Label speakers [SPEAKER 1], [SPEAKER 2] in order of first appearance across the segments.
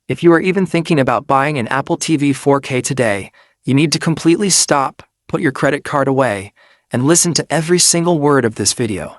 [SPEAKER 1] If you are even thinking about buying an Apple TV 4K today, you need to completely stop, put your credit card away, and listen to every single word of this video.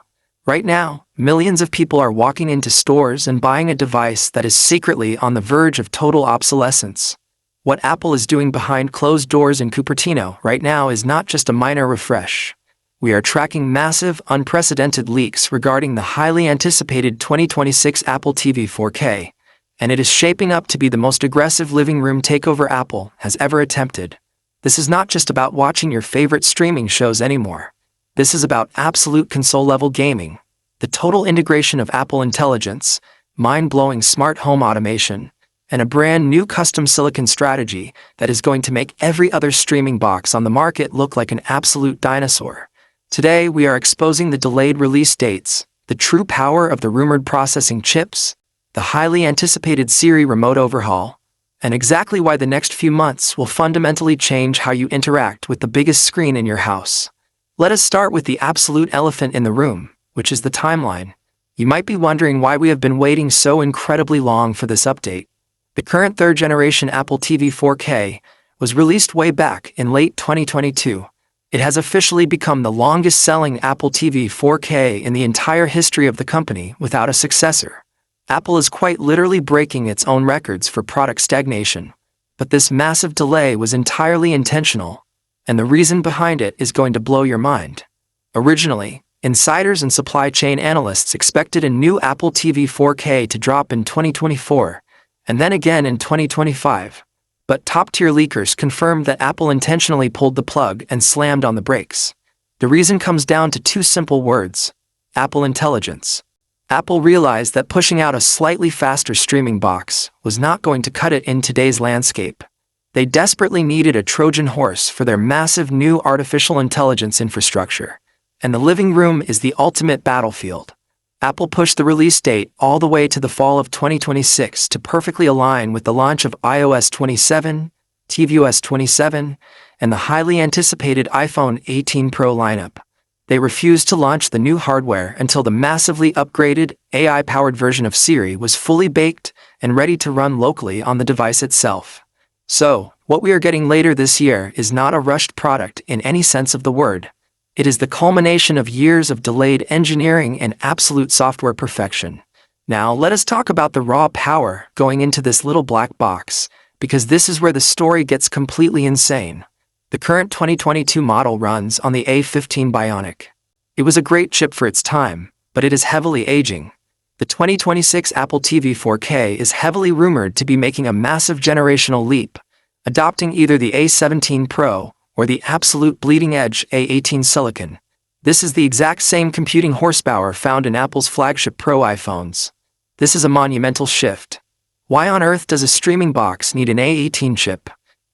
[SPEAKER 1] Right now, millions of people are walking into stores and buying a device that is secretly on the verge of total obsolescence. What Apple is doing behind closed doors in Cupertino right now is not just a minor refresh. We are tracking massive, unprecedented leaks regarding the highly anticipated 2026 Apple TV 4K, and it is shaping up to be the most aggressive living room takeover Apple has ever attempted. This is not just about watching your favorite streaming shows anymore. This is about absolute console-level gaming, the total integration of Apple Intelligence, mind-blowing smart home automation, and a brand new custom silicon strategy that is going to make every other streaming box on the market look like an absolute dinosaur. Today, we are exposing the delayed release dates, the true power of the rumored processing chips, the highly anticipated Siri remote overhaul, and exactly why the next few months will fundamentally change how you interact with the biggest screen in your house. Let us start with the absolute elephant in the room, which is the timeline. You might be wondering why we have been waiting so incredibly long for this update. The current third-generation Apple TV 4K was released way back in late 2022. It has officially become the longest-selling Apple TV 4K in the entire history of the company without a successor. Apple is quite literally breaking its own records for product stagnation. But this massive delay was entirely intentional, and the reason behind it is going to blow your mind. Originally, insiders and supply chain analysts expected a new Apple TV 4K to drop in 2024, and then again in 2025. But top-tier leakers confirmed that Apple intentionally pulled the plug and slammed on the brakes. The reason comes down to two simple words: Apple Intelligence. Apple realized that pushing out a slightly faster streaming box was not going to cut it in today's landscape. They desperately needed a Trojan horse for their massive new artificial intelligence infrastructure, and the living room is the ultimate battlefield. Apple pushed the release date all the way to the fall of 2026 to perfectly align with the launch of iOS 27, tvOS 27, and the highly anticipated iPhone 18 Pro lineup. They refused to launch the new hardware until the massively upgraded, AI-powered version of Siri was fully baked and ready to run locally on the device itself. So, what we are getting later this year is not a rushed product in any sense of the word. It is the culmination of years of delayed engineering and absolute software perfection. Now, let us talk about the raw power going into this little black box, because this is where the story gets completely insane. The current 2022 model runs on the A15 Bionic. It was a great chip for its time, but it is heavily aging. The 2026 Apple TV 4K is heavily rumored to be making a massive generational leap, adopting either the A17 Pro or the absolute bleeding-edge A18 silicon. This is the exact same computing horsepower found in Apple's flagship Pro iPhones. This is a monumental shift. Why on earth does a streaming box need an A18 chip?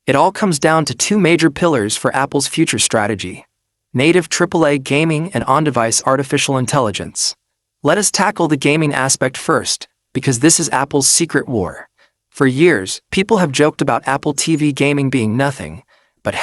[SPEAKER 1] It all comes down to two major pillars for Apple's future strategy: native AAA gaming and on-device artificial intelligence. Let us tackle the gaming aspect first, because this is Apple's secret war. For years, people have joked about Apple TV gaming being nothing but